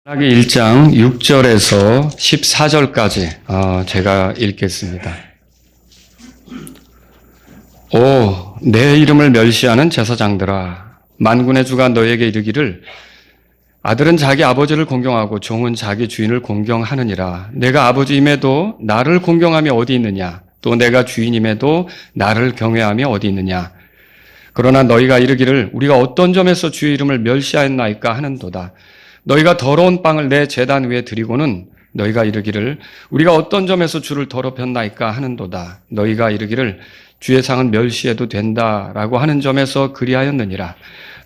신명기 1장 6절에서 14절까지 제가 읽겠습니다. 오, 내 이름을 멸시하는 제사장들아, 만군의 주가 너에게 이르기를 아들은 자기 아버지를 공경하고 종은 자기 주인을 공경하느니라. 내가 아버지임에도 나를 공경함이 어디 있느냐? 또 내가 주인임에도 나를 경외함이 어디 있느냐? 그러나 너희가 이르기를 우리가 어떤 점에서 주의 이름을 멸시하였나이까 하는도다. 너희가 더러운 빵을 내 제단 위에 드리고는 너희가 이르기를 우리가 어떤 점에서 주를 더럽혔나이까 하는도다. 너희가 이르기를 주의 상은 멸시해도 된다라고 하는 점에서 그리하였느니라.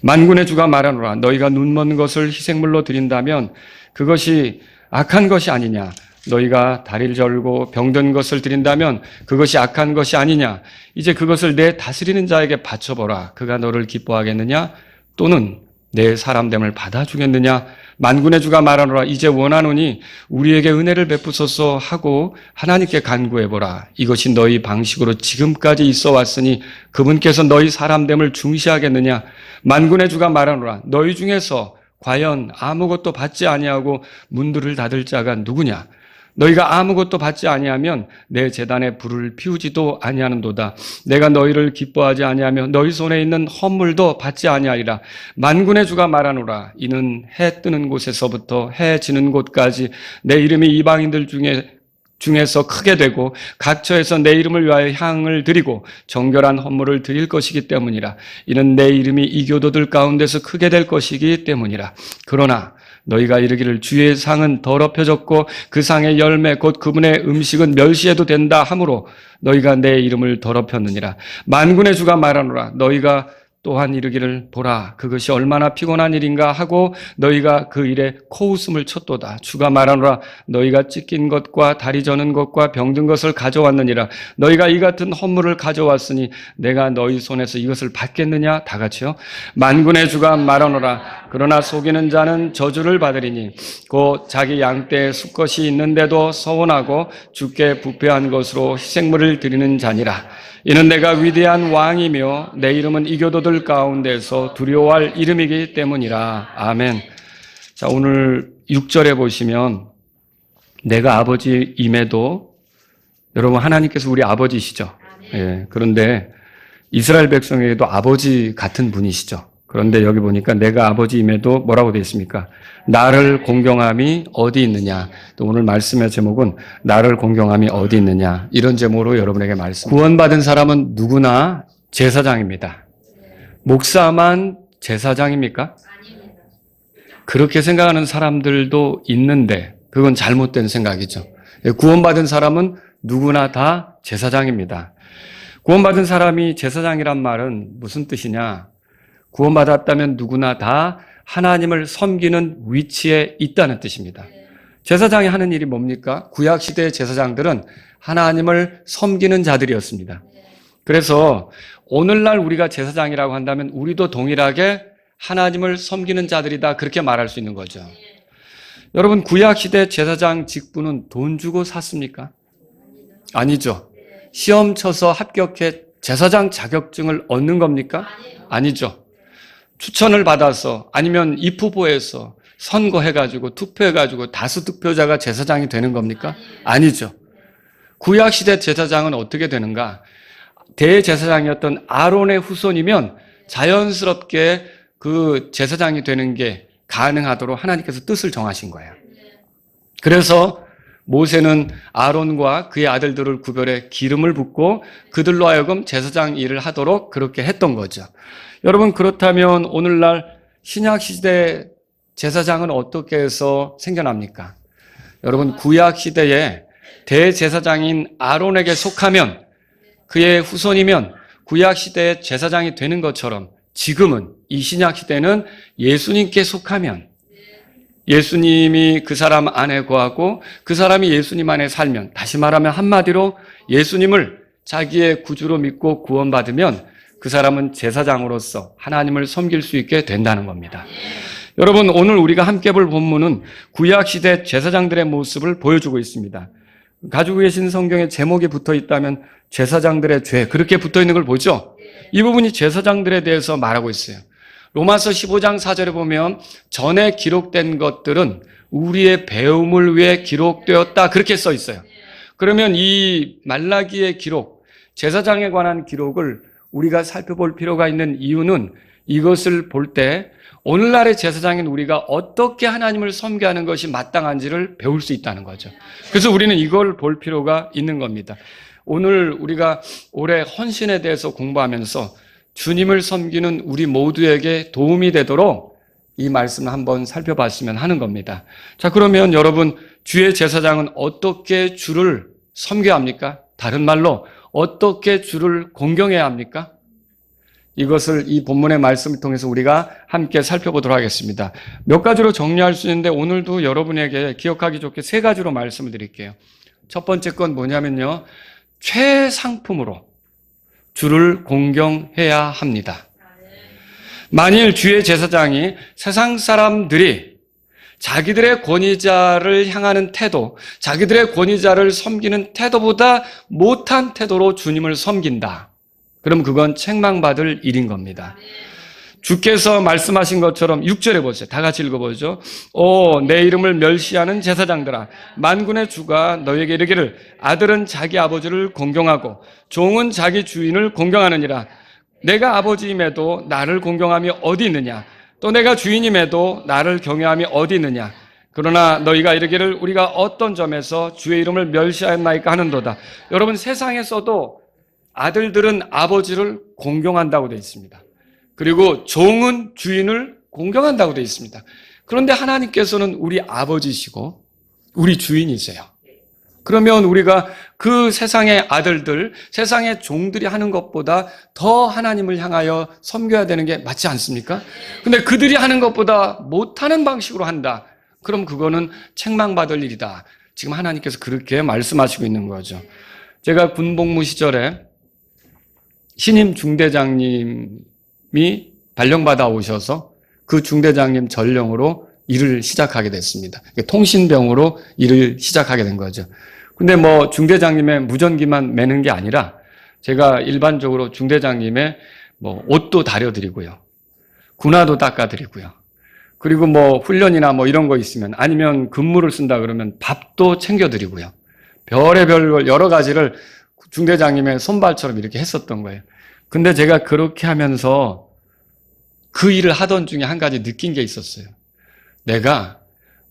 만군의 주가 말하노라. 너희가 눈먼 것을 희생물로 드린다면 그것이 악한 것이 아니냐. 너희가 다리를 절고 병든 것을 드린다면 그것이 악한 것이 아니냐. 이제 그것을 내 다스리는 자에게 바쳐보라. 그가 너를 기뻐하겠느냐. 또는 내 사람됨을 받아주겠느냐. 만군의 주가 말하노라. 이제 원하노니 우리에게 은혜를 베푸소서 하고 하나님께 간구해보라. 이것이 너희 방식으로 지금까지 있어 왔으니 그분께서 너희 사람됨을 중시하겠느냐. 만군의 주가 말하노라. 너희 중에서 과연 아무것도 받지 아니하고 문들을 닫을 자가 누구냐. 너희가 아무것도 받지 아니하면 내 제단에 불을 피우지도 아니하는도다. 내가 너희를 기뻐하지 아니하며 너희 손에 있는 헌물도 받지 아니하리라. 만군의 주가 말하노라. 이는 해 뜨는 곳에서부터 해 지는 곳까지 내 이름이 이방인들 중에서 크게 되고 각처에서 내 이름을 위하여 향을 드리고 정결한 헌물을 드릴 것이기 때문이라. 이는 내 이름이 이 교도들 가운데서 크게 될 것이기 때문이라. 그러나 너희가 이르기를 주의 상은 더럽혀졌고 그 상의 열매 곧 그분의 음식은 멸시해도 된다 하므로 너희가 내 이름을 더럽혔느니라. 만군의 주가 말하노라. 너희가 또한 이르기를 보라 그것이 얼마나 피곤한 일인가 하고 너희가 그 일에 코웃음을 쳤도다. 주가 말하노라. 너희가 찢긴 것과 다리 저는 것과 병든 것을 가져왔느니라. 너희가 이 같은 헌물을 가져왔으니 내가 너희 손에서 이것을 받겠느냐. 다 같이요. 만군의 주가 말하노라. 그러나 속이는 자는 저주를 받으리니 곧 자기 양떼에 수컷이 있는데도 서원하고 주께 부패한 것으로 희생물을 드리는 자니라. 이는 내가 위대한 왕이며 내 이름은 이 교도들 가운데서 두려워할 이름이기 때문이라. 아멘. 자, 오늘 6절에 보시면 내가 아버지임에도 여러분 하나님께서 우리 아버지시죠. 예, 그런데 이스라엘 백성에게도 아버지 같은 분이시죠. 그런데 여기 보니까 내가 아버지임에도 뭐라고 되어 있습니까? 나를 공경함이 어디 있느냐. 또 오늘 말씀의 제목은 나를 공경함이 어디 있느냐. 이런 제목으로 여러분에게 말씀. 구원받은 사람은 누구나 제사장입니다. 목사만 제사장입니까? 그렇게 생각하는 사람들도 있는데 그건 잘못된 생각이죠. 구원받은 사람은 누구나 다 제사장입니다. 구원받은 사람이 제사장이란 말은 무슨 뜻이냐? 구원받았다면 누구나 다 하나님을 섬기는 위치에 있다는 뜻입니다. 제사장이 하는 일이 뭡니까? 구약시대의 제사장들은 하나님을 섬기는 자들이었습니다. 그래서 오늘날 우리가 제사장이라고 한다면 우리도 동일하게 하나님을 섬기는 자들이다 그렇게 말할 수 있는 거죠. 여러분 구약시대 제사장 직분은 돈 주고 샀습니까? 아니죠. 시험 쳐서 합격해 제사장 자격증을 얻는 겁니까? 아니죠. 추천을 받아서 아니면 입후보에서 선거해가지고 투표해가지고 다수 득표자가 제사장이 되는 겁니까? 아니죠. 구약시대 제사장은 어떻게 되는가? 대제사장이었던 아론의 후손이면 자연스럽게 그 제사장이 되는 게 가능하도록 하나님께서 뜻을 정하신 거예요. 그래서 모세는 아론과 그의 아들들을 구별해 기름을 붓고 그들로 하여금 제사장 일을 하도록 그렇게 했던 거죠. 여러분 그렇다면 오늘날 신약시대 제사장은 어떻게 해서 생겨납니까? 여러분 구약시대에 대제사장인 아론에게 속하면 그의 후손이면 구약시대의 제사장이 되는 것처럼 지금은 이 신약시대는 예수님께 속하면 예수님이 그 사람 안에 거하고 그 사람이 예수님 안에 살면 다시 말하면 한마디로 예수님을 자기의 구주로 믿고 구원받으면 그 사람은 제사장으로서 하나님을 섬길 수 있게 된다는 겁니다. 여러분 오늘 우리가 함께 볼 본문은 구약시대 제사장들의 모습을 보여주고 있습니다. 가지고 계신 성경에 제목이 붙어 있다면 제사장들의 죄 그렇게 붙어 있는 걸 보죠? 이 부분이 제사장들에 대해서 말하고 있어요. 로마서 15장 4절에 보면 전에 기록된 것들은 우리의 배움을 위해 기록되었다 그렇게 써 있어요. 그러면 이 말라기의 기록, 제사장에 관한 기록을 우리가 살펴볼 필요가 있는 이유는 이것을 볼 때 오늘날의 제사장인 우리가 어떻게 하나님을 섬겨하는 것이 마땅한지를 배울 수 있다는 거죠. 그래서 우리는 이걸 볼 필요가 있는 겁니다. 오늘 우리가 올해 헌신에 대해서 공부하면서 주님을 섬기는 우리 모두에게 도움이 되도록 이 말씀을 한번 살펴봤으면 하는 겁니다. 자, 그러면 여러분, 주의 제사장은 어떻게 주를 섬겨야 합니까? 다른 말로 어떻게 주를 공경해야 합니까? 이것을 이 본문의 말씀을 통해서 우리가 함께 살펴보도록 하겠습니다. 몇 가지로 정리할 수 있는데 오늘도 여러분에게 기억하기 좋게 세 가지로 말씀을 드릴게요. 첫 번째 건 뭐냐면요, 최상품으로 주를 공경해야 합니다. 만일 주의 제사장이 세상 사람들이 자기들의 권위자를 향하는 태도, 자기들의 권위자를 섬기는 태도보다 못한 태도로 주님을 섬긴다. 그럼 그건 책망받을 일인 겁니다. 주께서 말씀하신 것처럼 6절에 보세요. 다 같이 읽어보죠. 내 이름을 멸시하는 제사장들아, 만군의 주가 너에게 이르기를 아들은 자기 아버지를 공경하고 종은 자기 주인을 공경하느니라. 내가 아버지임에도 나를 공경함이 어디 있느냐? 또 내가 주인임에도 나를 경외함이 어디 있느냐? 그러나 너희가 이르기를 우리가 어떤 점에서 주의 이름을 멸시하였나이까 하는도다. 여러분, 세상에서도 아들들은 아버지를 공경한다고 되어 있습니다. 그리고 종은 주인을 공경한다고 되어 있습니다. 그런데 하나님께서는 우리 아버지시고 우리 주인이세요. 그러면 우리가 그 세상의 아들들, 세상의 종들이 하는 것보다 더 하나님을 향하여 섬겨야 되는 게 맞지 않습니까? 근데 그들이 하는 것보다 못하는 방식으로 한다. 그럼 그거는 책망받을 일이다. 지금 하나님께서 그렇게 말씀하시고 있는 거죠. 제가 군복무 시절에 신임 중대장님이 발령받아 오셔서 그 중대장님 전령으로 일을 시작하게 됐습니다. 통신병으로 일을 시작하게 된 거죠. 근데 뭐 중대장님의 무전기만 매는 게 아니라 제가 일반적으로 중대장님의 뭐 옷도 다려드리고요. 군화도 닦아드리고요. 그리고 뭐 훈련이나 뭐 이런 거 있으면 아니면 근무를 쓴다 그러면 밥도 챙겨드리고요. 별의별 여러 가지를 중대장님의 손발처럼 이렇게 했었던 거예요. 근데 제가 그렇게 하면서 그 일을 하던 중에 한 가지 느낀 게 있었어요. 내가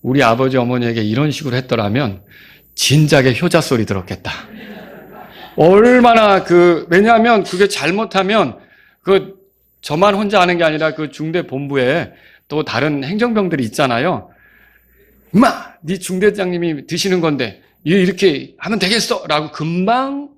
우리 아버지 어머니에게 이런 식으로 했더라면 진작에 효자 소리 들었겠다. 얼마나 왜냐하면 그게 잘못하면 저만 혼자 하는 게 아니라 그 중대 본부에 또 다른 행정병들이 있잖아요. 임마, 네 중대장님이 드시는 건데 이렇게 하면 되겠어? 라고 금방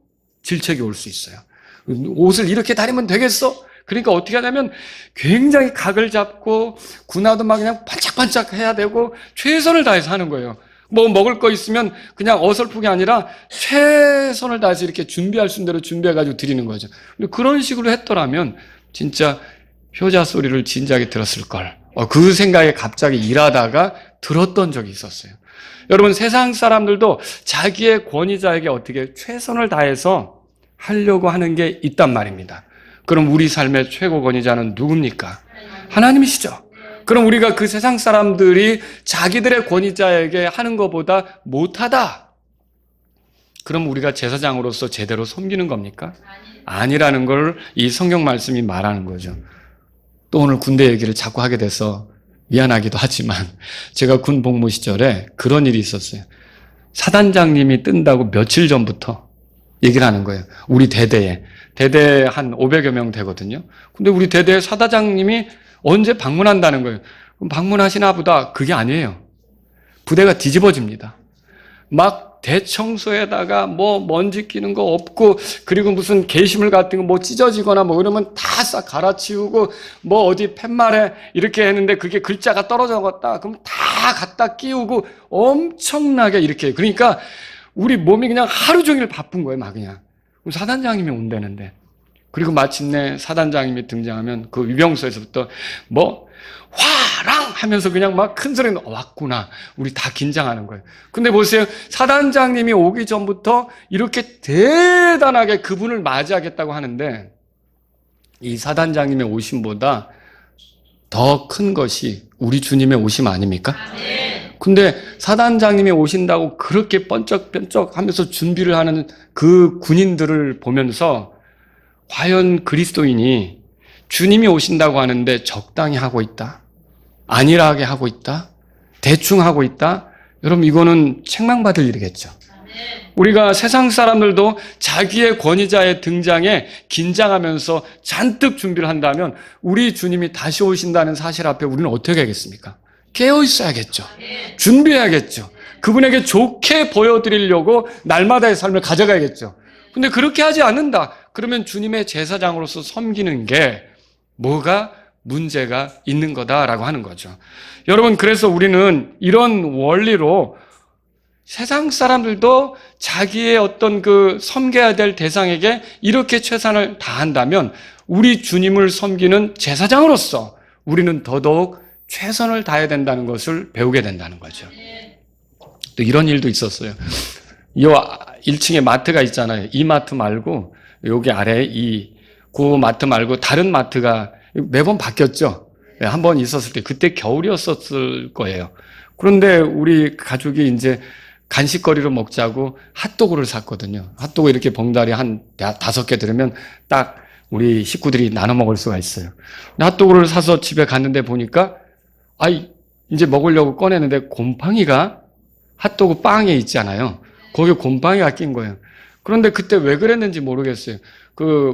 질책이 올 수 있어요. 옷을 이렇게 다리면 되겠어? 그러니까 어떻게 하냐면 굉장히 각을 잡고 군화도 막 그냥 반짝반짝 해야 되고 최선을 다해서 하는 거예요. 뭐 먹을 거 있으면 그냥 어설프게 아니라 최선을 다해서 이렇게 준비할 수 있는 대로 준비해가지고 드리는 거죠. 근데 그런 식으로 했더라면 진짜 효자 소리를 진작에 들었을 걸. 그 생각에 갑자기 일하다가 들었던 적이 있었어요. 여러분, 세상 사람들도 자기의 권위자에게 어떻게 최선을 다해서 하려고 하는 게 있단 말입니다. 그럼 우리 삶의 최고 권위자는 누굽니까? 하나님이시죠. 그럼 우리가 그 세상 사람들이 자기들의 권위자에게 하는 것보다 못하다. 그럼 우리가 제사장으로서 제대로 섬기는 겁니까? 아니라는 걸 이 성경 말씀이 말하는 거죠. 또 오늘 군대 얘기를 자꾸 하게 돼서 미안하기도 하지만 제가 군 복무 시절에 그런 일이 있었어요. 사단장님이 뜬다고 며칠 전부터 얘기를 하는 거예요. 우리 대대에 한 500여 명 되거든요. 근데 우리 대대에 사단장님이 언제 방문한다는 거예요. 그럼 방문하시나 보다. 그게 아니에요. 부대가 뒤집어집니다. 막 대청소에다가 뭐 먼지 끼는 거 없고, 그리고 무슨 게시물 같은 거 뭐 찢어지거나 뭐 이러면 다 싹 갈아치우고, 뭐 어디 팻말에 이렇게 했는데 그게 글자가 떨어져 갔다. 그럼 다 갖다 끼우고 엄청나게 이렇게 해요. 그러니까 우리 몸이 그냥 하루 종일 바쁜 거예요, 막 그냥. 그럼 사단장님이 온다는데. 그리고 마침내 사단장님이 등장하면 그 위병소에서부터 뭐 화랑 하면서 그냥 막 큰 소리가 왔구나. 우리 다 긴장하는 거예요. 근데 보세요. 사단장님이 오기 전부터 이렇게 대단하게 그분을 맞이하겠다고 하는데 이 사단장님의 오심보다 더 큰 것이 우리 주님의 오심 아닙니까? 근데 사단장님이 오신다고 그렇게 번쩍번쩍 하면서 준비를 하는 그 군인들을 보면서 과연 그리스도인이 주님이 오신다고 하는데 적당히 하고 있다? 안일하게 하고 있다? 대충 하고 있다? 여러분, 이거는 책망받을 일이겠죠. 우리가 세상 사람들도 자기의 권위자의 등장에 긴장하면서 잔뜩 준비를 한다면 우리 주님이 다시 오신다는 사실 앞에 우리는 어떻게 하겠습니까? 깨어 있어야겠죠. 준비해야겠죠. 그분에게 좋게 보여드리려고 날마다의 삶을 가져가야겠죠. 근데 그렇게 하지 않는다. 그러면 주님의 제사장으로서 섬기는 게 뭐가 문제가 있는 거다라고 하는 거죠. 여러분, 그래서 우리는 이런 원리로 세상 사람들도 자기의 어떤 그 섬겨야 될 대상에게 이렇게 최선을 다한다면 우리 주님을 섬기는 제사장으로서 우리는 더더욱 최선을 다해야 된다는 것을 배우게 된다는 거죠. 또 이런 일도 있었어요. 이 1층에 마트가 있잖아요. 이 마트 말고 여기 아래에 그 마트 말고 다른 마트가 매번 바뀌었죠. 한 번 있었을 때 그때 겨울이었을 거예요. 그런데 우리 가족이 이제 간식거리로 먹자고 핫도그를 샀거든요. 핫도그 이렇게 봉다리 한 5개 들으면 딱 우리 식구들이 나눠 먹을 수가 있어요. 핫도그를 사서 집에 갔는데 보니까 이제 먹으려고 꺼내는데 곰팡이가 핫도그 빵에 있잖아요. 거기에 곰팡이가 낀 거예요. 그런데 그때 왜 그랬는지 모르겠어요.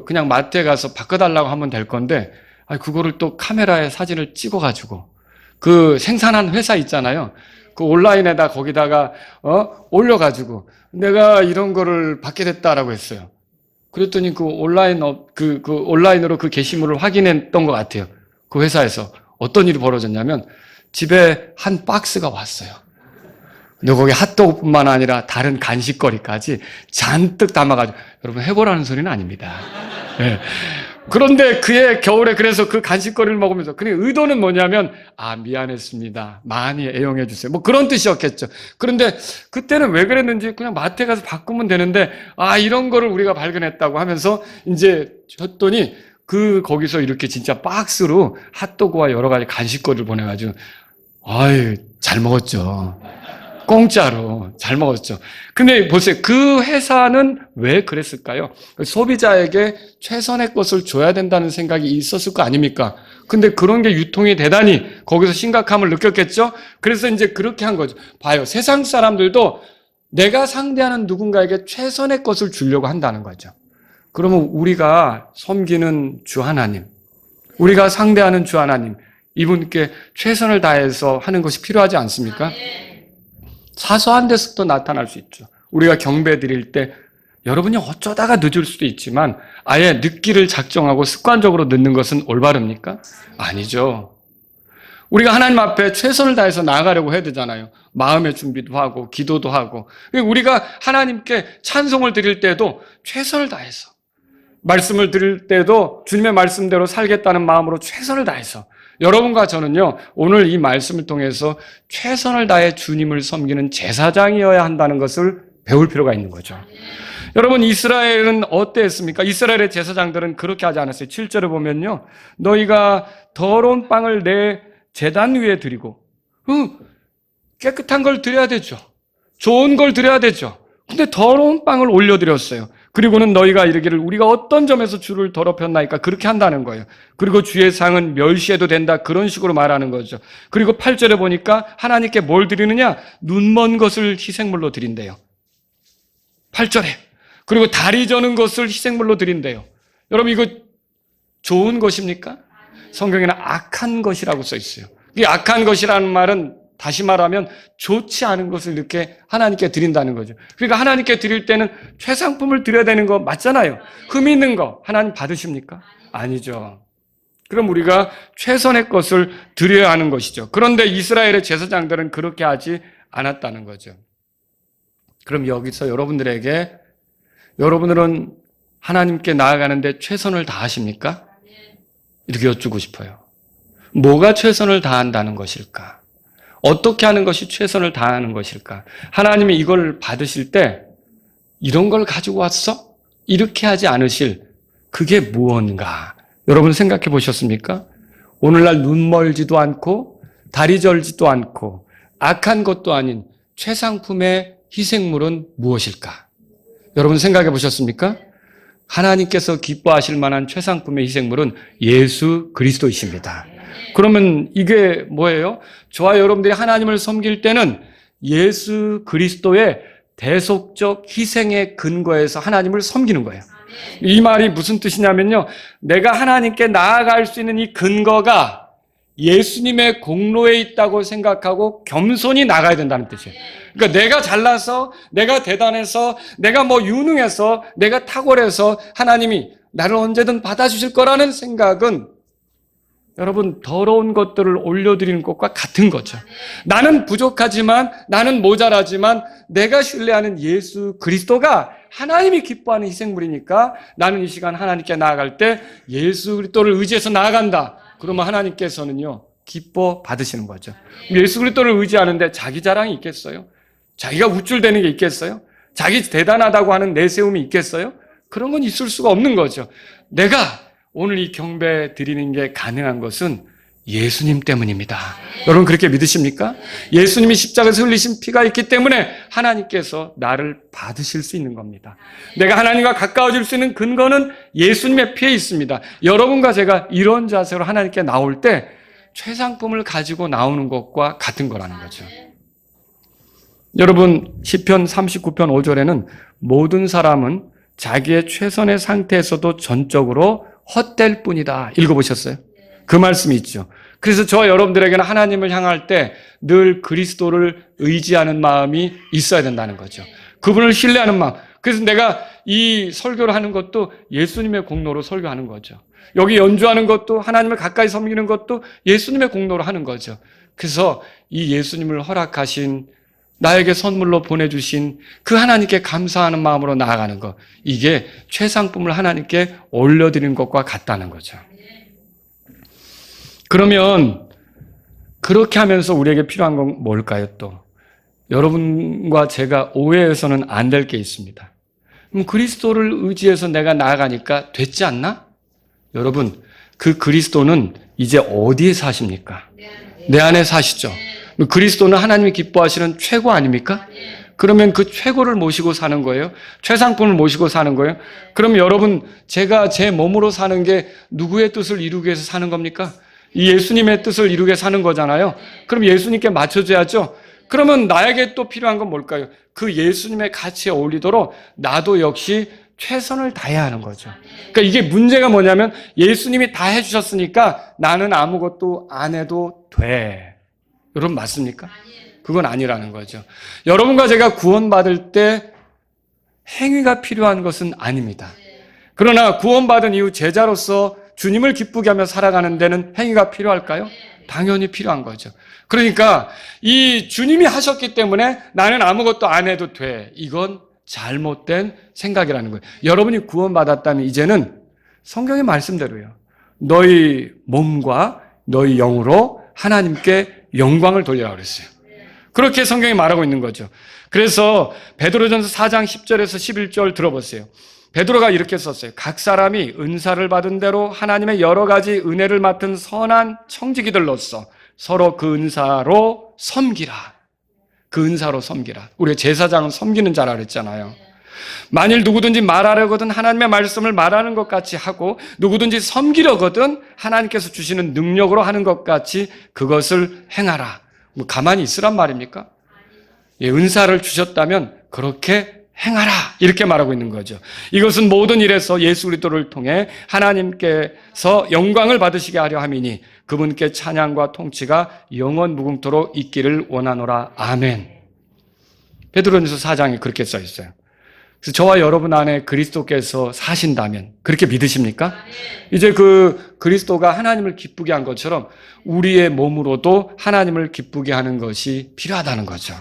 그냥 마트에 가서 바꿔달라고 하면 될 건데, 그거를 또 카메라에 사진을 찍어가지고, 그 생산한 회사 있잖아요. 그 온라인에다 거기다가, 올려가지고, 내가 이런 거를 받게 됐다라고 했어요. 그랬더니 온라인으로 그 게시물을 확인했던 것 같아요. 그 회사에서. 어떤 일이 벌어졌냐면, 집에 한 박스가 왔어요. 근데 거기 핫도그뿐만 아니라 다른 간식거리까지 잔뜩 담아가지고, 여러분 해보라는 소리는 아닙니다. 네. 그런데 그해 겨울에 그래서 그 간식거리를 먹으면서, 그냥 의도는 뭐냐면, 미안했습니다. 많이 애용해 주세요. 뭐 그런 뜻이었겠죠. 그런데 그때는 왜 그랬는지 그냥 마트에 가서 바꾸면 되는데, 이런 거를 우리가 발견했다고 하면서 이제 했더니, 거기서 이렇게 진짜 박스로 핫도그와 여러 가지 간식거리를 보내가지고, 잘 먹었죠. 공짜로 잘 먹었죠. 근데 보세요. 그 회사는 왜 그랬을까요? 소비자에게 최선의 것을 줘야 된다는 생각이 있었을 거 아닙니까? 근데 그런 게 유통이 대단히 거기서 심각함을 느꼈겠죠? 그래서 이제 그렇게 한 거죠. 봐요. 세상 사람들도 내가 상대하는 누군가에게 최선의 것을 주려고 한다는 거죠. 그러면 우리가 섬기는 주 하나님, 우리가 상대하는 주 하나님, 이분께 최선을 다해서 하는 것이 필요하지 않습니까? 사소한 데서도 나타날 수 있죠. 우리가 경배 드릴 때 여러분이 어쩌다가 늦을 수도 있지만 아예 늦기를 작정하고 습관적으로 늦는 것은 올바릅니까? 아니죠. 우리가 하나님 앞에 최선을 다해서 나아가려고 해야 되잖아요. 마음의 준비도 하고 기도도 하고. 우리가 하나님께 찬송을 드릴 때도 최선을 다해서, 말씀을 드릴 때도 주님의 말씀대로 살겠다는 마음으로 최선을 다해서, 여러분과 저는요, 오늘 이 말씀을 통해서 최선을 다해 주님을 섬기는 제사장이어야 한다는 것을 배울 필요가 있는 거죠. 여러분, 이스라엘은 어땠습니까? 이스라엘의 제사장들은 그렇게 하지 않았어요. 7절에 보면요, 너희가 더러운 빵을 내 제단 위에 드리고, 깨끗한 걸 드려야 되죠. 좋은 걸 드려야 되죠. 근데 더러운 빵을 올려드렸어요. 그리고는 너희가 이르기를 우리가 어떤 점에서 주를 더럽혔나이까, 그렇게 한다는 거예요. 그리고 주의 상은 멸시해도 된다, 그런 식으로 말하는 거죠. 그리고 8절에 보니까 하나님께 뭘 드리느냐? 눈먼 것을 희생물로 드린대요. 8절에. 그리고 다리 저는 것을 희생물로 드린대요. 여러분, 이거 좋은 것입니까? 성경에는 악한 것이라고 써 있어요. 이 악한 것이라는 말은 다시 말하면 좋지 않은 것을 이렇게 하나님께 드린다는 거죠. 그러니까 하나님께 드릴 때는 최상품을 드려야 되는 거 맞잖아요. 흠 있는 거 하나님 받으십니까? 아니죠. 그럼 우리가 최선의 것을 드려야 하는 것이죠. 그런데 이스라엘의 제사장들은 그렇게 하지 않았다는 거죠. 그럼 여기서 여러분들에게, 여러분들은 하나님께 나아가는데 최선을 다하십니까? 이렇게 여쭈고 싶어요. 뭐가 최선을 다한다는 것일까? 어떻게 하는 것이 최선을 다하는 것일까? 하나님이 이걸 받으실 때 이런 걸 가지고 왔어? 이렇게 하지 않으실 그게 무언가? 여러분 생각해 보셨습니까? 오늘날 눈 멀지도 않고 다리 절지도 않고 악한 것도 아닌 최상품의 희생물은 무엇일까? 여러분 생각해 보셨습니까? 하나님께서 기뻐하실 만한 최상품의 희생물은 예수 그리스도이십니다. 그러면 이게 뭐예요? 저와 여러분들이 하나님을 섬길 때는 예수 그리스도의 대속적 희생의 근거에서 하나님을 섬기는 거예요. 이 말이 무슨 뜻이냐면요. 내가 하나님께 나아갈 수 있는 이 근거가 예수님의 공로에 있다고 생각하고 겸손히 나가야 된다는 뜻이에요. 그러니까 내가 잘나서, 내가 대단해서, 내가 유능해서, 내가 탁월해서 하나님이 나를 언제든 받아주실 거라는 생각은 여러분 더러운 것들을 올려드리는 것과 같은 거죠. 나는 부족하지만, 나는 모자라지만 내가 신뢰하는 예수 그리스도가 하나님이 기뻐하는 희생물이니까 나는 이 시간 하나님께 나아갈 때 예수 그리스도를 의지해서 나아간다. 그러면 하나님께서는요, 기뻐 받으시는 거죠. 예수 그리스도를 의지하는데 자기 자랑이 있겠어요? 자기가 우쭐대는 게 있겠어요? 자기 대단하다고 하는 내세움이 있겠어요? 그런 건 있을 수가 없는 거죠. 내가 오늘 이 경배 드리는 게 가능한 것은 예수님 때문입니다. 여러분 그렇게 믿으십니까? 예수님이 십자가에서 흘리신 피가 있기 때문에 하나님께서 나를 받으실 수 있는 겁니다. 내가 하나님과 가까워질 수 있는 근거는 예수님의 피에 있습니다. 여러분과 제가 이런 자세로 하나님께 나올 때 최상품을 가지고 나오는 것과 같은 거라는 거죠. 여러분 시편 39편 5절에는 모든 사람은 자기의 최선의 상태에서도 전적으로 헛될 뿐이다. 읽어보셨어요? 그 말씀이 있죠. 그래서 저와 여러분들에게는 하나님을 향할 때 늘 그리스도를 의지하는 마음이 있어야 된다는 거죠. 그분을 신뢰하는 마음. 그래서 내가 이 설교를 하는 것도 예수님의 공로로 설교하는 거죠. 여기 연주하는 것도 하나님을 가까이 섬기는 것도 예수님의 공로로 하는 거죠. 그래서 이 예수님을 허락하신 나에게 선물로 보내주신 그 하나님께 감사하는 마음으로 나아가는 것. 이게 최상품을 하나님께 올려드리는 것과 같다는 거죠. 그러면 그렇게 하면서 우리에게 필요한 건 뭘까요 또? 여러분과 제가 오해해서는 안 될 게 있습니다. 그럼 그리스도를 의지해서 내가 나아가니까 됐지 않나? 여러분, 그 그리스도는 이제 어디에 사십니까? 내 안에 사시죠. 그리스도는 하나님이 기뻐하시는 최고 아닙니까? 그러면 그 최고를 모시고 사는 거예요? 최상품을 모시고 사는 거예요? 그럼 여러분, 제가 제 몸으로 사는 게 누구의 뜻을 이루기 위해서 사는 겁니까? 이 예수님의 뜻을 이루게 사는 거잖아요. 그럼 예수님께 맞춰줘야죠. 그러면 나에게 또 필요한 건 뭘까요? 그 예수님의 가치에 어울리도록 나도 역시 최선을 다해야 하는 거죠. 그러니까 이게 문제가 뭐냐면 예수님이 다 해주셨으니까 나는 아무것도 안 해도 돼. 여러분 맞습니까? 그건 아니라는 거죠. 여러분과 제가 구원받을 때 행위가 필요한 것은 아닙니다. 그러나 구원받은 이후 제자로서 주님을 기쁘게 하며 살아가는 데는 행위가 필요할까요? 당연히 필요한 거죠. 그러니까 이 주님이 하셨기 때문에 나는 아무것도 안 해도 돼. 이건 잘못된 생각이라는 거예요. 여러분이 구원받았다면 이제는 성경의 말씀대로요. 너희 몸과 너희 영으로 하나님께 영광을 돌리라고 그랬어요. 그렇게 성경이 말하고 있는 거죠. 그래서 베드로전서 4장 10절에서 11절 들어보세요. 베드로가 이렇게 썼어요. 각 사람이 은사를 받은 대로 하나님의 여러 가지 은혜를 맡은 선한 청지기들로서 서로 그 은사로 섬기라. 그 은사로 섬기라. 우리가 제사장은 섬기는 자라 그랬잖아요. 만일 누구든지 말하려거든 하나님의 말씀을 말하는 것 같이 하고 누구든지 섬기려거든 하나님께서 주시는 능력으로 하는 것 같이 그것을 행하라. 뭐 가만히 있으란 말입니까? 예, 은사를 주셨다면 그렇게 행하라 이렇게 말하고 있는 거죠. 이것은 모든 일에서 예수 그리스도를 통해 하나님께서 영광을 받으시게 하려 함이니 그분께 찬양과 통치가 영원 무궁토록 있기를 원하노라. 아멘. 베드로전서 4장에 그렇게 써 있어요. 그래서 저와 여러분 안에 그리스도께서 사신다면 그렇게 믿으십니까? 이제 그 그리스도가 하나님을 기쁘게 한 것처럼 우리의 몸으로도 하나님을 기쁘게 하는 것이 필요하다는 거죠.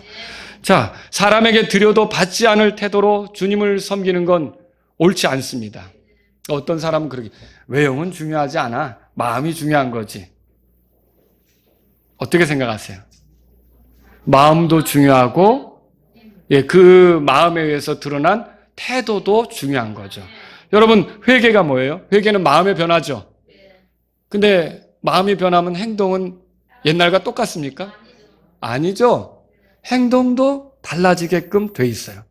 자, 사람에게 드려도 받지 않을 태도로 주님을 섬기는 건 옳지 않습니다. 어떤 사람은 그러게 외형은 중요하지 않아. 마음이 중요한 거지. 어떻게 생각하세요? 마음도 중요하고 예, 그 마음에 의해서 드러난 태도도 중요한 거죠. 여러분, 회개가 뭐예요? 회개는 마음의 변화죠. 근데 마음이 변하면 행동은 옛날과 똑같습니까? 아니죠. 행동도 달라지게끔 돼 있어요.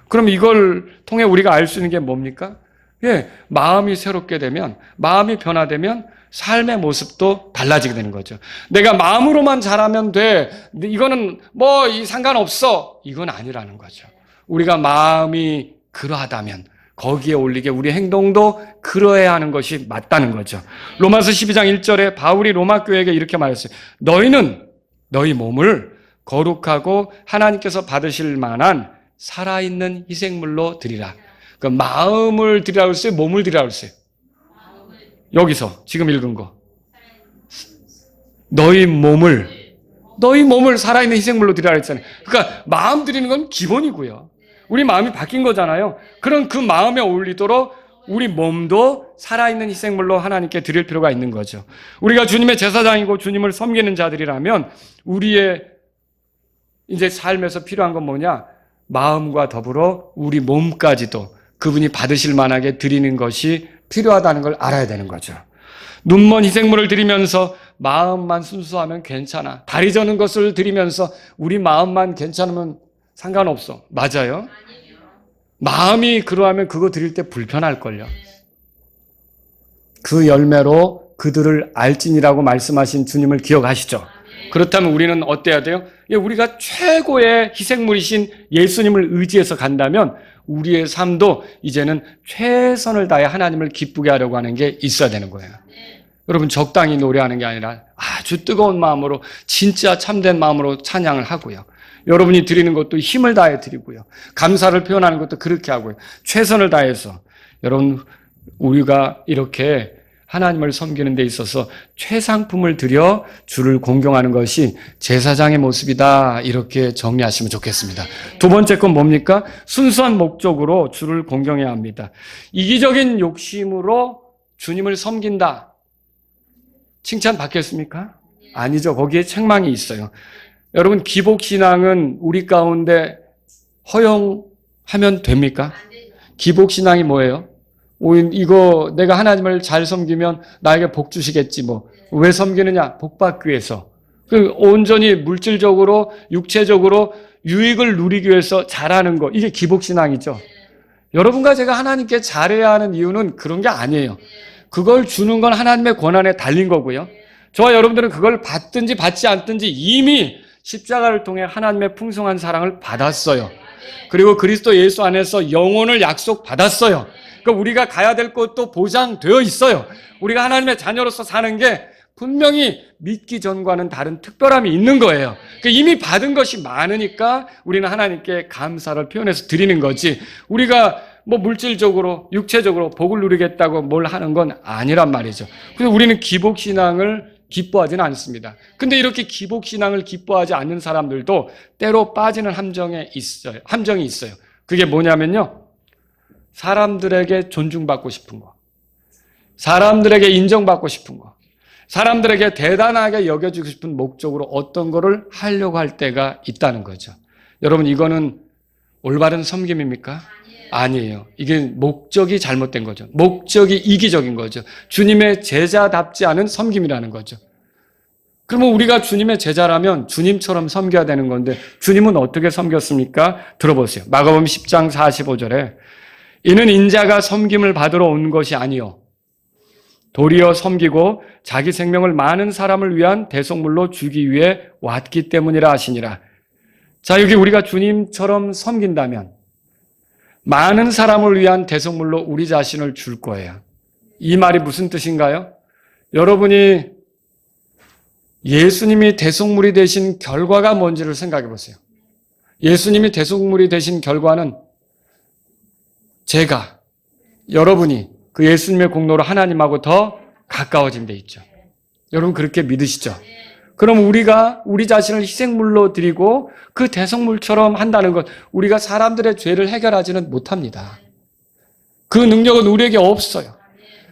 그럼 이걸 통해 우리가 알 수 있는 게 뭡니까? 예, 마음이 새롭게 되면, 마음이 변화되면 삶의 모습도 달라지게 되는 거죠. 내가 마음으로만 잘하면 돼. 이거는 뭐 상관없어. 이건 아니라는 거죠. 우리가 마음이 그러하다면 거기에 올리게 우리 행동도 그러해야 하는 것이 맞다는 거죠. 로마서 12장 1절에 바울이 로마 교회에게 이렇게 말했어요. 너희는 너희 몸을 거룩하고 하나님께서 받으실 만한 살아있는 희생물로 드리라. 그 마음을 드리라고 했어요? 몸을 드리라고 했어요? 여기서 지금 읽은 거. 너희 몸을 살아있는 희생물로 드리라고 했잖아요. 그러니까 마음 드리는 건 기본이고요. 우리 마음이 바뀐 거잖아요. 그럼 그 마음에 어울리도록 우리 몸도 살아있는 희생물로 하나님께 드릴 필요가 있는 거죠. 우리가 주님의 제사장이고 주님을 섬기는 자들이라면 우리의 이제 삶에서 필요한 건 뭐냐? 마음과 더불어 우리 몸까지도 그분이 받으실 만하게 드리는 것이 필요하다는 걸 알아야 되는 거죠. 눈먼 희생물을 드리면서 마음만 순수하면 괜찮아. 다리 저는 것을 드리면서 우리 마음만 괜찮으면 상관없어. 맞아요? 마음이 그러하면 그거 드릴 때 불편할걸요. 그 열매로 그들을 알지니라고 말씀하신 주님을 기억하시죠? 그렇다면 우리는 어때야 돼요? 우리가 최고의 희생물이신 예수님을 의지해서 간다면 우리의 삶도 이제는 최선을 다해 하나님을 기쁘게 하려고 하는 게 있어야 되는 거예요. 여러분, 적당히 노래하는 게 아니라 아주 뜨거운 마음으로, 진짜 참된 마음으로 찬양을 하고요. 여러분이 드리는 것도 힘을 다해 드리고요. 감사를 표현하는 것도 그렇게 하고요. 최선을 다해서 여러분, 우리가 이렇게 하나님을 섬기는 데 있어서 최상품을 드려 주를 공경하는 것이 제사장의 모습이다. 이렇게 정리하시면 좋겠습니다. 두 번째 건 뭡니까? 순수한 목적으로 주를 공경해야 합니다. 이기적인 욕심으로 주님을 섬긴다. 칭찬 받겠습니까? 아니죠. 거기에 책망이 있어요. 여러분, 기복신앙은 우리 가운데 허용하면 됩니까? 기복신앙이 뭐예요? 이거 내가 하나님을 잘 섬기면 나에게 복 주시겠지 뭐. 왜 섬기느냐? 복 받기 위해서. 온전히 물질적으로, 육체적으로 유익을 누리기 위해서 잘하는 거. 이게 기복신앙이죠. 여러분과 제가 하나님께 잘해야 하는 이유는 그런 게 아니에요. 그걸 주는 건 하나님의 권한에 달린 거고요. 저와 여러분들은 그걸 받든지 받지 않든지 이미 십자가를 통해 하나님의 풍성한 사랑을 받았어요. 그리고 그리스도 예수 안에서 영혼을 약속받았어요. 그러니까 우리가 가야 될 것도 보장되어 있어요. 우리가 하나님의 자녀로서 사는 게 분명히 믿기 전과는 다른 특별함이 있는 거예요. 그러니까 이미 받은 것이 많으니까 우리는 하나님께 감사를 표현해서 드리는 거지, 우리가 뭐 물질적으로, 육체적으로 복을 누리겠다고 뭘 하는 건 아니란 말이죠. 그래서 우리는 기복신앙을 기뻐하지는 않습니다. 근데 이렇게 기복신앙을 기뻐하지 않는 사람들도 때로 빠지는 함정이 있어요. 그게 뭐냐면요. 사람들에게 존중받고 싶은 거, 사람들에게 인정받고 싶은 거, 사람들에게 대단하게 여겨주고 싶은 목적으로 어떤 거를 하려고 할 때가 있다는 거죠. 여러분, 이거는 올바른 섬김입니까? 아니에요. 이게 목적이 잘못된 거죠. 목적이 이기적인 거죠. 주님의 제자답지 않은 섬김이라는 거죠. 그러면 우리가 주님의 제자라면 주님처럼 섬겨야 되는 건데 주님은 어떻게 섬겼습니까? 들어보세요. 마가복음 10장 45절에 이는 인자가 섬김을 받으러 온 것이 아니요 도리어 섬기고 자기 생명을 많은 사람을 위한 대속물로 주기 위해 왔기 때문이라 하시니라. 자, 여기 우리가 주님처럼 섬긴다면 많은 사람을 위한 대속물로 우리 자신을 줄 거예요. 이 말이 무슨 뜻인가요? 여러분이 예수님이 대속물이 되신 결과가 뭔지를 생각해 보세요. 예수님이 대속물이 되신 결과는 제가, 여러분이 그 예수님의 공로로 하나님하고 더 가까워진 데 있죠. 여러분 그렇게 믿으시죠? 그럼 우리가 우리 자신을 희생물로 드리고 그 대속물처럼 한다는 것, 우리가 사람들의 죄를 해결하지는 못합니다. 그 능력은 우리에게 없어요.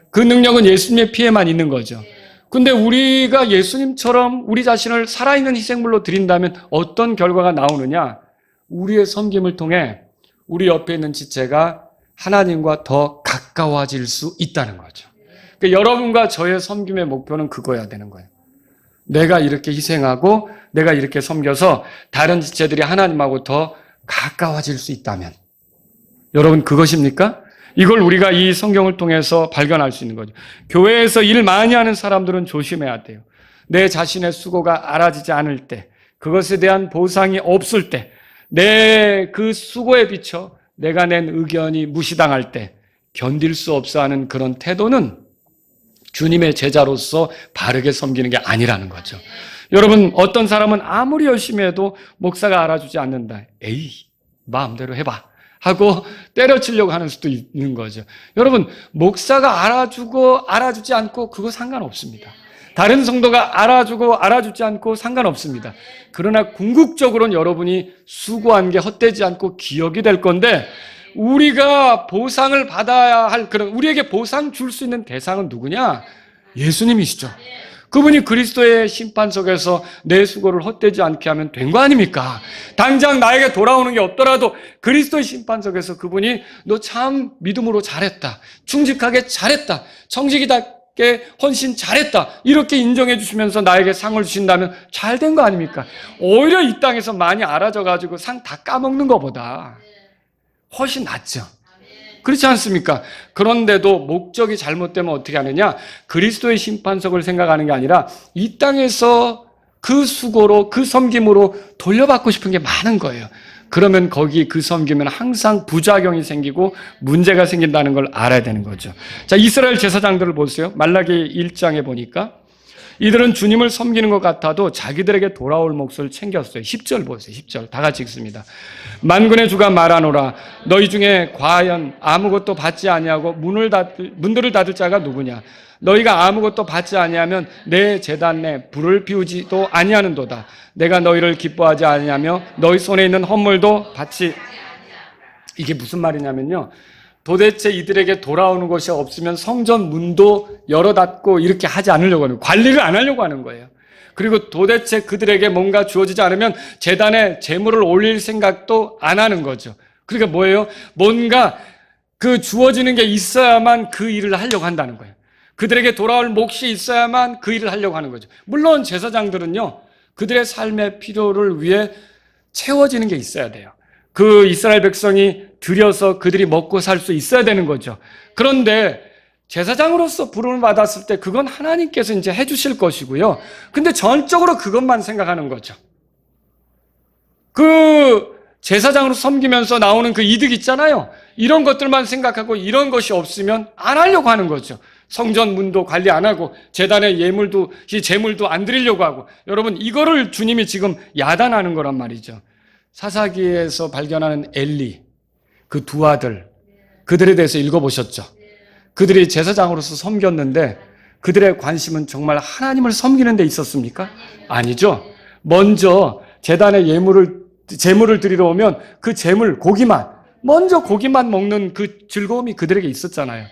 그 능력은 예수님의 피에만 있는 거죠. 근데 우리가 예수님처럼 우리 자신을 살아있는 희생물로 드린다면 어떤 결과가 나오느냐? 우리의 섬김을 통해 우리 옆에 있는 지체가 하나님과 더 가까워질 수 있다는 거죠. 그러니까 여러분과 저의 섬김의 목표는 그거야 되는 거예요. 내가 이렇게 희생하고 내가 이렇게 섬겨서 다른 지체들이 하나님하고 더 가까워질 수 있다면, 여러분 그것입니까? 이걸 우리가 이 성경을 통해서 발견할 수 있는 거죠. 교회에서 일 많이 하는 사람들은 조심해야 돼요. 내 자신의 수고가 알아지지 않을 때, 그것에 대한 보상이 없을 때, 내 그 수고에 비춰 내가 낸 의견이 무시당할 때 견딜 수 없어 하는 그런 태도는 주님의 제자로서 바르게 섬기는 게 아니라는 거죠. 여러분, 어떤 사람은 아무리 열심히 해도 목사가 알아주지 않는다. 에이, 마음대로 해봐 하고 때려치려고 하는 수도 있는 거죠. 여러분, 목사가 알아주고 알아주지 않고 그거 상관없습니다. 다른 성도가 알아주고 알아주지 않고 상관없습니다. 그러나 궁극적으로는 여러분이 수고한 게 헛되지 않고 기억이 될 건데, 우리가 보상을 받아야 할 우리에게 보상 줄 수 있는 대상은 누구냐? 예수님이시죠. 그분이 그리스도의 심판석에서 내 수고를 헛되지 않게 하면 된 거 아닙니까? 당장 나에게 돌아오는 게 없더라도 그리스도의 심판석에서 그분이 너 참 믿음으로 잘했다, 충직하게 잘했다, 청지기답게 헌신 잘했다, 이렇게 인정해 주시면서 나에게 상을 주신다면 잘 된 거 아닙니까? 오히려 이 땅에서 많이 알아져가지고 상 다 까먹는 것보다 훨씬 낫죠. 그렇지 않습니까? 그런데도 목적이 잘못되면 어떻게 하느냐? 그리스도의 심판석을 생각하는 게 아니라 이 땅에서 그 수고로, 그 섬김으로 돌려받고 싶은 게 많은 거예요. 그러면 거기 그 섬기면 항상 부작용이 생기고 문제가 생긴다는 걸 알아야 되는 거죠. 자, 이스라엘 제사장들을 보세요. 말라기 1장에 보니까 이들은 주님을 섬기는 것 같아도 자기들에게 돌아올 몫을 챙겼어요. 10절 보세요. 10절 다 같이 읽습니다. 만군의 주가 말하노라, 너희 중에 과연 아무것도 받지 아니하고 문들을 닫을 자가 누구냐? 너희가 아무것도 받지 아니하면 내 제단 내 불을 피우지도 아니하는도다. 내가 너희를 기뻐하지 아니하며 너희 손에 있는 헌물도 받지. 이게 무슨 말이냐면요, 도대체 이들에게 돌아오는 것이 없으면 성전 문도 열어 닫고 이렇게 하지 않으려고 하는 거예요. 관리를 안 하려고 하는 거예요. 그리고 도대체 그들에게 뭔가 주어지지 않으면 제단에 제물을 올릴 생각도 안 하는 거죠. 그러니까 뭐예요? 뭔가 그 주어지는 게 있어야만 그 일을 하려고 한다는 거예요. 그들에게 돌아올 몫이 있어야만 그 일을 하려고 하는 거죠. 물론 제사장들은요, 그들의 삶의 필요를 위해 채워지는 게 있어야 돼요. 그 이스라엘 백성이 드려서 그들이 먹고 살 수 있어야 되는 거죠. 그런데 제사장으로서 부름을 받았을 때 그건 하나님께서 이제 해주실 것이고요. 근데 전적으로 그것만 생각하는 거죠. 그 제사장으로 섬기면서 나오는 그 이득 있잖아요. 이런 것들만 생각하고 이런 것이 없으면 안 하려고 하는 거죠. 성전 문도 관리 안 하고 제단의 제물도 안 드리려고 하고. 여러분, 이거를 주님이 지금 야단하는 거란 말이죠. 사사기에서 발견하는 엘리, 그 두 아들, 그들에 대해서 읽어보셨죠? 그들이 제사장으로서 섬겼는데 그들의 관심은 정말 하나님을 섬기는 데 있었습니까? 아니죠. 먼저 제단에 제물을 드리러 오면 그 제물, 먼저 고기만 먹는 그 즐거움이 그들에게 있었잖아요.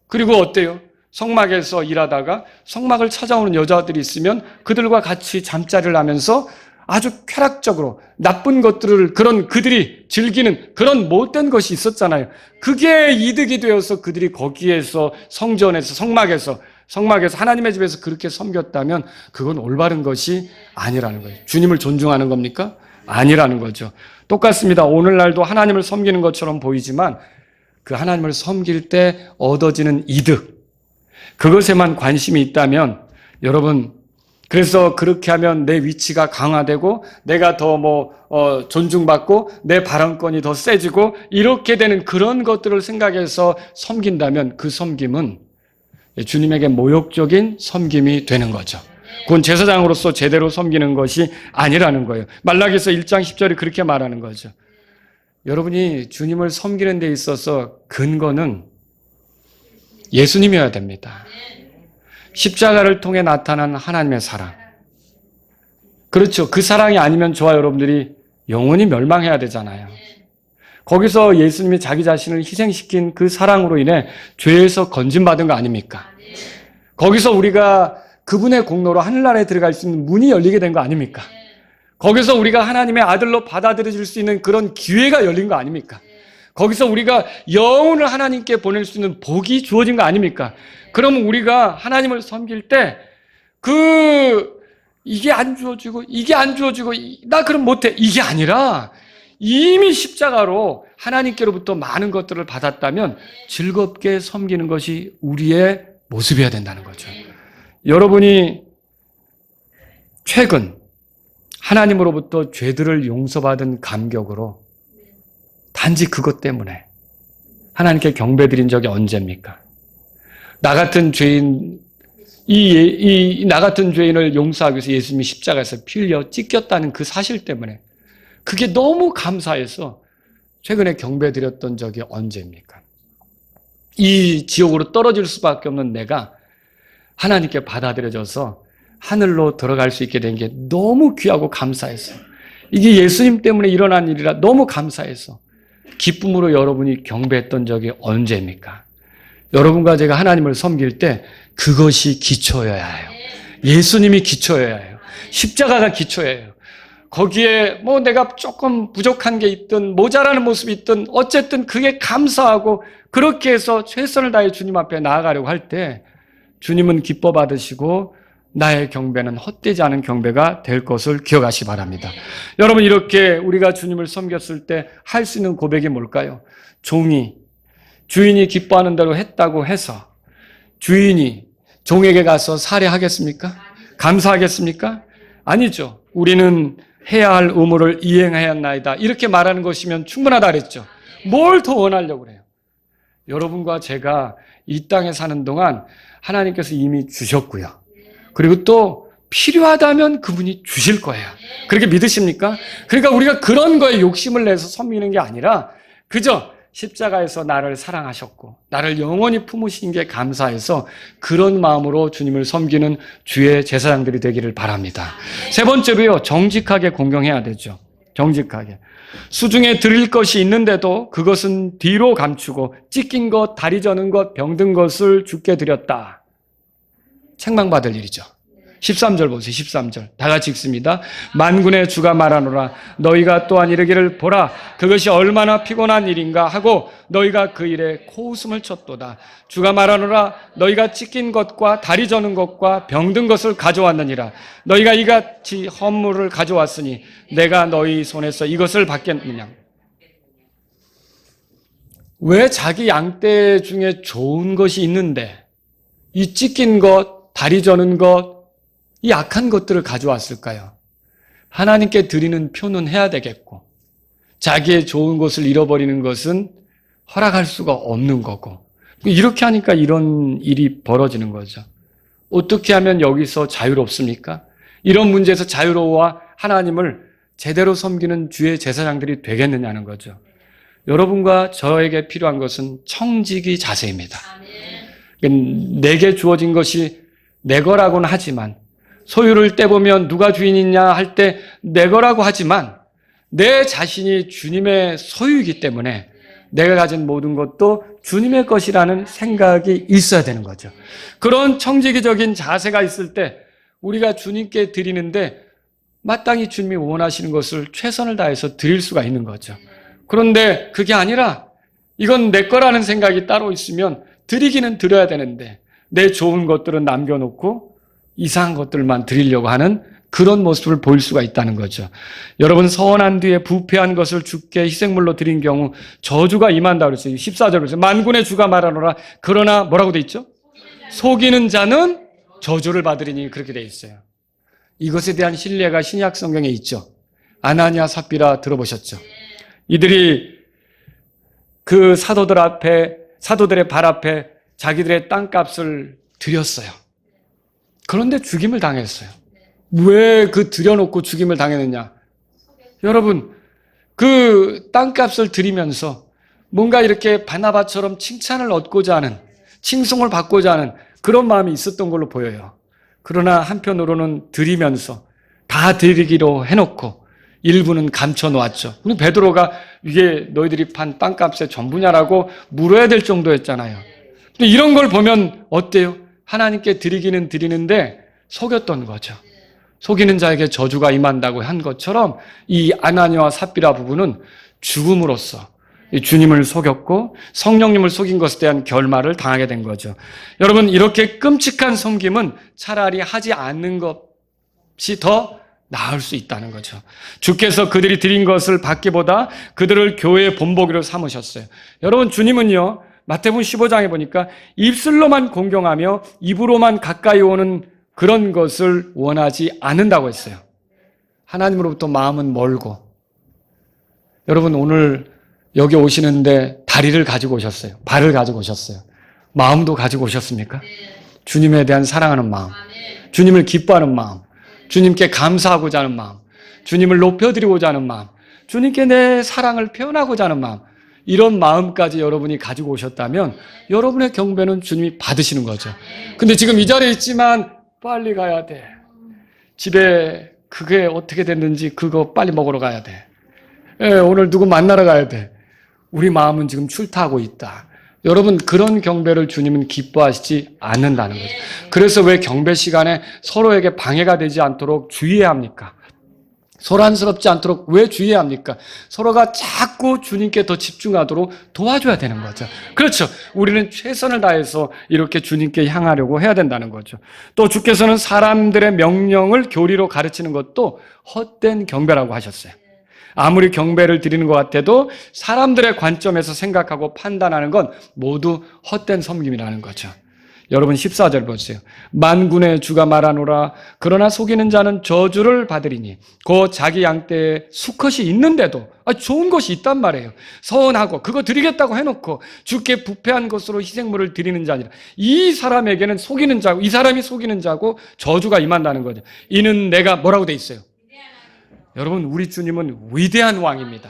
그리고 어때요? 성막에서 일하다가 성막을 찾아오는 여자들이 있으면 그들과 같이 잠자리를 하면서 아주 쾌락적으로 나쁜 것들을 그들이 즐기는 그런 못된 것이 있었잖아요. 그게 이득이 되어서 그들이 거기에서 성전에서 성막에서 하나님의 집에서 그렇게 섬겼다면 그건 올바른 것이 아니라는 거예요. 주님을 존중하는 겁니까? 아니라는 거죠. 똑같습니다. 오늘날도 하나님을 섬기는 것처럼 보이지만 그 하나님을 섬길 때 얻어지는 이득, 그것에만 관심이 있다면 여러분, 그래서 그렇게 하면 내 위치가 강화되고 내가 더 존중받고 내 발언권이 더 세지고 이렇게 되는 그런 것들을 생각해서 섬긴다면 그 섬김은 주님에게 모욕적인 섬김이 되는 거죠. 그건 제사장으로서 제대로 섬기는 것이 아니라는 거예요. 말라기서 1장 10절이 그렇게 말하는 거죠. 여러분이 주님을 섬기는 데 있어서 근거는 예수님이어야 됩니다. 십자가를 통해 나타난 하나님의 사랑. 그렇죠. 그 사랑이 아니면 저와 여러분들이 영원히 멸망해야 되잖아요. 거기서 예수님이 자기 자신을 희생시킨 그 사랑으로 인해 죄에서 건진받은 거 아닙니까? 거기서 우리가 그분의 공로로 하늘나라에 들어갈 수 있는 문이 열리게 된 거 아닙니까? 거기서 우리가 하나님의 아들로 받아들여질 수 있는 그런 기회가 열린 거 아닙니까? 거기서 우리가 영혼을 하나님께 보낼 수 있는 복이 주어진 거 아닙니까? 그러면 우리가 하나님을 섬길 때 이게 안 주어지고 이게 안 주어지고 나 그럼 못해 이게 아니라 이미 십자가로 하나님께로부터 많은 것들을 받았다면 즐겁게 섬기는 것이 우리의 모습이어야 된다는 거죠. 여러분이 최근 하나님으로부터 죄들을 용서받은 감격으로 단지 그것 때문에 하나님께 경배드린 적이 언제입니까? 나 같은 죄인, 나 같은 죄인을 용서하기 위해서 예수님이 십자가에서 피 흘려 찢겼다는 그 사실 때문에 그게 너무 감사해서 최근에 경배드렸던 적이 언제입니까? 이 지옥으로 떨어질 수밖에 없는 내가 하나님께 받아들여져서 하늘로 들어갈 수 있게 된 게 너무 귀하고 감사해서 이게 예수님 때문에 일어난 일이라 너무 감사해서 기쁨으로 여러분이 경배했던 적이 언제입니까? 여러분과 제가 하나님을 섬길 때 그것이 기초여야 해요. 예수님이 기초여야 해요. 십자가가 기초예요. 거기에 내가 조금 부족한 게 있든 모자라는 모습이 있든 어쨌든 그게 감사하고 그렇게 해서 최선을 다해 주님 앞에 나아가려고 할 때 주님은 기뻐 받으시고 나의 경배는 헛되지 않은 경배가 될 것을 기억하시기 바랍니다. 여러분 이렇게 우리가 주님을 섬겼을 때 할 수 있는 고백이 뭘까요? 주인이 기뻐하는 대로 했다고 해서 주인이 종에게 가서 살해하겠습니까? 감사하겠습니까? 아니죠. 우리는 해야 할 의무를 이행해야 한나이다. 이렇게 말하는 것이면 충분하다 그랬죠. 뭘 더 원하려고 그래요? 여러분과 제가 이 땅에 사는 동안 하나님께서 이미 주셨고요. 그리고 또 필요하다면 그분이 주실 거예요. 그렇게 믿으십니까? 그러니까 우리가 그런 거에 욕심을 내서 섬기는 게 아니라 그저 십자가에서 나를 사랑하셨고 나를 영원히 품으신 게 감사해서 그런 마음으로 주님을 섬기는 주의 제사장들이 되기를 바랍니다. 세 번째로요, 정직하게 공경해야 되죠. 정직하게. 수중에 드릴 것이 있는데도 그것은 뒤로 감추고 찢긴 것, 다리 저는 것, 병든 것을 주께 드렸다. 책망받을 일이죠. 13절 보세요. 13절. 다 같이 읽습니다. 만군의 주가 말하노라. 너희가 또한 이르기를 보라. 그것이 얼마나 피곤한 일인가 하고 너희가 그 일에 코웃음을 쳤도다. 주가 말하노라. 너희가 찢긴 것과 다리 저는 것과 병든 것을 가져왔느니라. 너희가 이같이 헌물을 가져왔으니 내가 너희 손에서 이것을 받겠느냐. 왜 자기 양떼 중에 좋은 것이 있는데 이 찢긴 것, 다리 저는 것, 이 악한 것들을 가져왔을까요? 하나님께 드리는 표는 해야 되겠고 자기의 좋은 것을 잃어버리는 것은 허락할 수가 없는 거고 이렇게 하니까 이런 일이 벌어지는 거죠. 어떻게 하면 여기서 자유롭습니까? 이런 문제에서 자유로워 하나님을 제대로 섬기는 주의 제사장들이 되겠느냐는 거죠. 여러분과 저에게 필요한 것은 청지기 자세입니다. 내게 주어진 것이 내 거라고는 하지만 소유를 떼보면 누가 주인이냐 할 때 내 거라고 하지만 내 자신이 주님의 소유이기 때문에 내가 가진 모든 것도 주님의 것이라는 생각이 있어야 되는 거죠. 그런 청지기적인 자세가 있을 때 우리가 주님께 드리는데 마땅히 주님이 원하시는 것을 최선을 다해서 드릴 수가 있는 거죠. 그런데 그게 아니라 이건 내 거라는 생각이 따로 있으면 드리기는 드려야 되는데 내 좋은 것들은 남겨놓고 이상한 것들만 드리려고 하는 그런 모습을 보일 수가 있다는 거죠. 여러분 서원한 뒤에 부패한 것을 주께 희생물로 드린 경우 저주가 임한다 그랬어요. 14절 그랬어요. 만군의 주가 말하노라. 그러나 뭐라고 돼 있죠? 속이는 자는 저주를 받으리니 그렇게 돼 있어요. 이것에 대한 신뢰가 신약 성경에 있죠. 아나니아 삽비라 들어보셨죠? 이들이 그 사도들의 발 앞에 자기들의 땅값을 드렸어요. 그런데 죽임을 당했어요. 왜 그 드려놓고 죽임을 당했느냐? 여러분, 그 땅값을 드리면서 뭔가 이렇게 바나바처럼 칭찬을 얻고자 하는, 칭송을 받고자 하는 그런 마음이 있었던 걸로 보여요. 그러나 한편으로는 드리면서 다 드리기로 해놓고 일부는 감춰놓았죠. 우리 베드로가 이게 너희들이 판 땅값의 전부냐라고 물어야 될 정도였잖아요. 근데 이런 걸 보면 어때요? 하나님께 드리기는 드리는데 속였던 거죠. 속이는 자에게 저주가 임한다고 한 것처럼 이 아나니아와 삽비라 부부는 죽음으로써 주님을 속였고 성령님을 속인 것에 대한 결말을 당하게 된 거죠. 여러분, 이렇게 끔찍한 섬김은 차라리 하지 않는 것이 더 나을 수 있다는 거죠. 주께서 그들이 드린 것을 받기보다 그들을 교회의 본보기로 삼으셨어요. 여러분, 주님은요, 마태복음 15장에 보니까 입술로만 공경하며 입으로만 가까이 오는 그런 것을 원하지 않는다고 했어요. 하나님으로부터 마음은 멀고. 여러분, 오늘 여기 오시는데 다리를 가지고 오셨어요. 발을 가지고 오셨어요. 마음도 가지고 오셨습니까? 주님에 대한 사랑하는 마음, 주님을 기뻐하는 마음, 주님께 감사하고자 하는 마음, 주님을 높여드리고자 하는 마음, 주님께 내 사랑을 표현하고자 하는 마음, 이런 마음까지 여러분이 가지고 오셨다면 여러분의 경배는 주님이 받으시는 거죠. 근데 지금 이 자리에 있지만 빨리 가야 돼. 집에 그게 어떻게 됐는지 그거 빨리 먹으러 가야 돼. 오늘 누구 만나러 가야 돼. 우리 마음은 지금 출타하고 있다. 여러분, 그런 경배를 주님은 기뻐하시지 않는다는 거죠. 그래서 왜 경배 시간에 서로에게 방해가 되지 않도록 주의해야 합니까? 소란스럽지 않도록 왜 주의해야 합니까? 서로가 자꾸 주님께 더 집중하도록 도와줘야 되는 거죠. 그렇죠. 우리는 최선을 다해서 이렇게 주님께 향하려고 해야 된다는 거죠. 또 주께서는 사람들의 명령을 교리로 가르치는 것도 헛된 경배라고 하셨어요. 아무리 경배를 드리는 것 같아도 사람들의 관점에서 생각하고 판단하는 건 모두 헛된 섬김이라는 거죠. 여러분 14절 보세요. 만군의 주가 말하노라. 그러나 속이는 자는 저주를 받으리니 곧 자기 양떼에 수컷이 있는데도 좋은 것이 있단 말이에요. 서운하고 그거 드리겠다고 해놓고 주께 부패한 것으로 희생물을 드리는 자니라. 이 사람에게는 속이는 자고, 이 사람이 속이는 자고 저주가 임한다는 거죠. 이는 내가 뭐라고 돼 있어요? 여러분, 우리 주님은 위대한 왕입니다.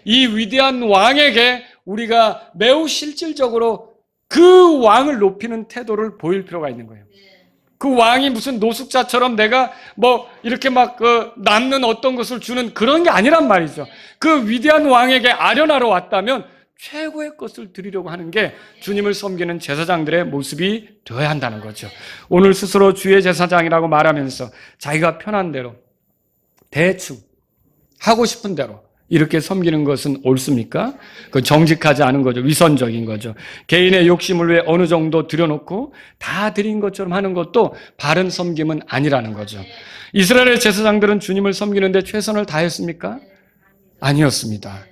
이 위대한 왕에게 우리가 매우 실질적으로 그 왕을 높이는 태도를 보일 필요가 있는 거예요. 그 왕이 무슨 노숙자처럼 내가 이렇게 남는 어떤 것을 주는 그런 게 아니란 말이죠. 그 위대한 왕에게 아련하러 왔다면 최고의 것을 드리려고 하는 게 주님을 섬기는 제사장들의 모습이 되어야 한다는 거죠. 오늘 스스로 주의 제사장이라고 말하면서 자기가 편한 대로 대충 하고 싶은 대로 이렇게 섬기는 것은 옳습니까? 그 정직하지 않은 거죠. 위선적인 거죠. 개인의 욕심을 위해 어느 정도 들여놓고 다 드린 것처럼 하는 것도 바른 섬김은 아니라는 거죠. 이스라엘의 제사장들은 주님을 섬기는데 최선을 다했습니까? 아니었습니다.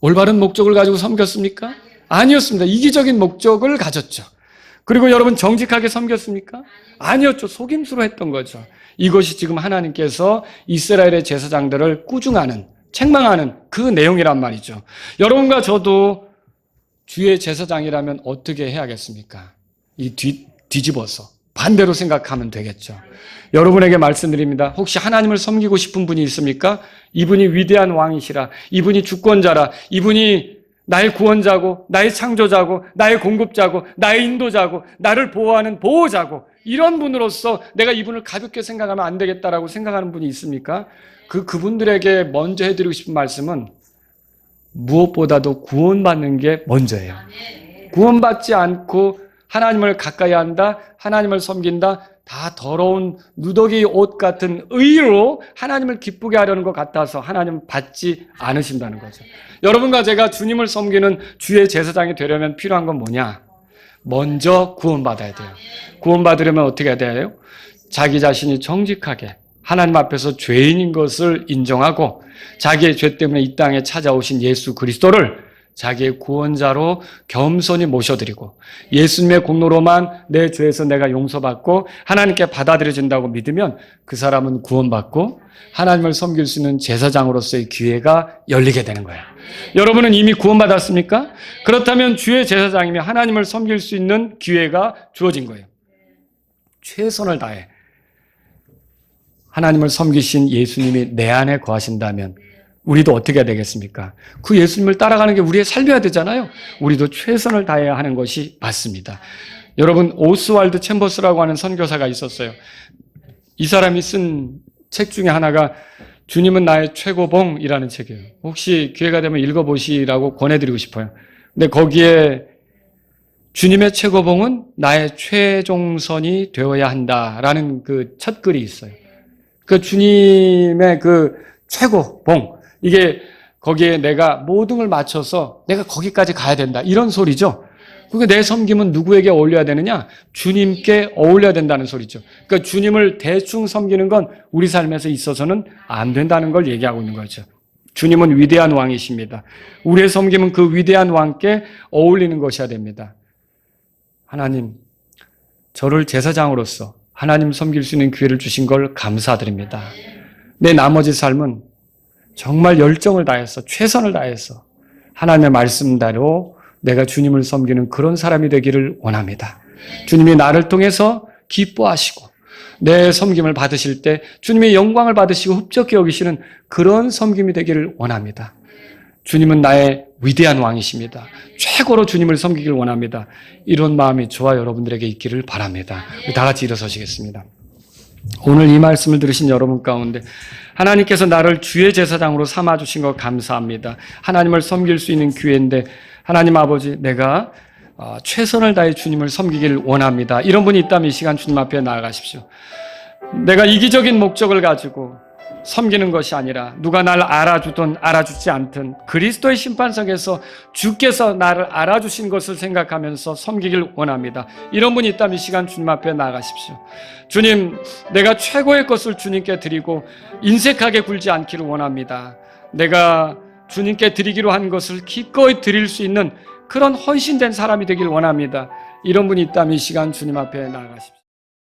올바른 목적을 가지고 섬겼습니까? 아니었습니다. 이기적인 목적을 가졌죠. 그리고 여러분 정직하게 섬겼습니까? 아니었죠. 속임수로 했던 거죠. 이것이 지금 하나님께서 이스라엘의 제사장들을 꾸중하는, 책망하는 그 내용이란 말이죠. 여러분과 저도 주의 제사장이라면 어떻게 해야겠습니까? 뒤집어서 반대로 생각하면 되겠죠. 여러분에게 말씀드립니다. 혹시 하나님을 섬기고 싶은 분이 있습니까? 이분이 위대한 왕이시라, 이분이 주권자라, 이분이 나의 구원자고, 나의 창조자고, 나의 공급자고, 나의 인도자고, 나를 보호하는 보호자고, 이런 분으로서 내가 이분을 가볍게 생각하면 안 되겠다라고 생각하는 분이 있습니까? 그분들에게 먼저 해드리고 싶은 말씀은 무엇보다도 구원받는 게 먼저예요. 구원받지 않고 하나님을 가까이 한다, 하나님을 섬긴다, 다 더러운 누더기 옷 같은 의로 하나님을 기쁘게 하려는 것 같아서 하나님 받지 않으신다는 거죠. 여러분과 제가 주님을 섬기는 주의 제사장이 되려면 필요한 건 뭐냐? 먼저 구원받아야 돼요. 구원받으려면 어떻게 해야 돼요? 자기 자신이 정직하게 하나님 앞에서 죄인인 것을 인정하고 자기의 죄 때문에 이 땅에 찾아오신 예수 그리스도를 자기의 구원자로 겸손히 모셔드리고 예수님의 공로로만 내 죄에서 내가 용서받고 하나님께 받아들여진다고 믿으면 그 사람은 구원받고 하나님을 섬길 수 있는 제사장으로서의 기회가 열리게 되는 거예요. 여러분은 이미 구원받았습니까? 그렇다면 주의 제사장이면 하나님을 섬길 수 있는 기회가 주어진 거예요. 최선을 다해 하나님을 섬기신 예수님이 내 안에 거하신다면 우리도 어떻게 해야 되겠습니까? 그 예수님을 따라가는 게 우리의 삶이어야 되잖아요. 우리도 최선을 다해야 하는 것이 맞습니다. 여러분, 오스왈드 챔버스라고 하는 선교사가 있었어요. 이 사람이 쓴 책 중에 하나가 주님은 나의 최고봉이라는 책이에요. 혹시 기회가 되면 읽어보시라고 권해드리고 싶어요. 근데 거기에 주님의 최고봉은 나의 최종선이 되어야 한다라는 그 첫 글이 있어요. 그 주님의 그 최고봉, 이게 거기에 내가 모든 걸 맞춰서 내가 거기까지 가야 된다. 이런 소리죠. 그게 내 섬김은 누구에게 어울려야 되느냐? 주님께 어울려야 된다는 소리죠. 그러니까 주님을 대충 섬기는 건 우리 삶에서 있어서는 안 된다는 걸 얘기하고 있는 거죠. 주님은 위대한 왕이십니다. 우리의 섬김은 그 위대한 왕께 어울리는 것이어야 됩니다. 하나님, 저를 제사장으로서 하나님 섬길 수 있는 기회를 주신 걸 감사드립니다. 내 나머지 삶은 정말 열정을 다해서 최선을 다해서 하나님의 말씀대로 내가 주님을 섬기는 그런 사람이 되기를 원합니다. 주님이 나를 통해서 기뻐하시고 내 섬김을 받으실 때 주님의 영광을 받으시고 흡족히 여기시는 그런 섬김이 되기를 원합니다. 주님은 나의 위대한 왕이십니다. 최고로 주님을 섬기기를 원합니다. 이런 마음이 저와 여러분들에게 있기를 바랍니다. 다 같이 일어서시겠습니다. 오늘 이 말씀을 들으신 여러분 가운데 하나님께서 나를 주의 제사장으로 삼아주신 것 감사합니다. 하나님을 섬길 수 있는 기회인데 하나님 아버지, 내가 최선을 다해 주님을 섬기기를 원합니다. 이런 분이 있다면 이 시간 주님 앞에 나아가십시오. 내가 이기적인 목적을 가지고 섬기는 것이 아니라 누가 나를 알아주든 알아주지 않든 그리스도의 심판석에서 주께서 나를 알아주신 것을 생각하면서 섬기길 원합니다. 이런 분이 있다면 이 시간 주님 앞에 나아가십시오. 주님, 내가 최고의 것을 주님께 드리고 인색하게 굴지 않기를 원합니다. 내가 주님께 드리기로 한 것을 기꺼이 드릴 수 있는 그런 헌신된 사람이 되길 원합니다. 이런 분이 있다면 이 시간 주님 앞에 나아가십시오.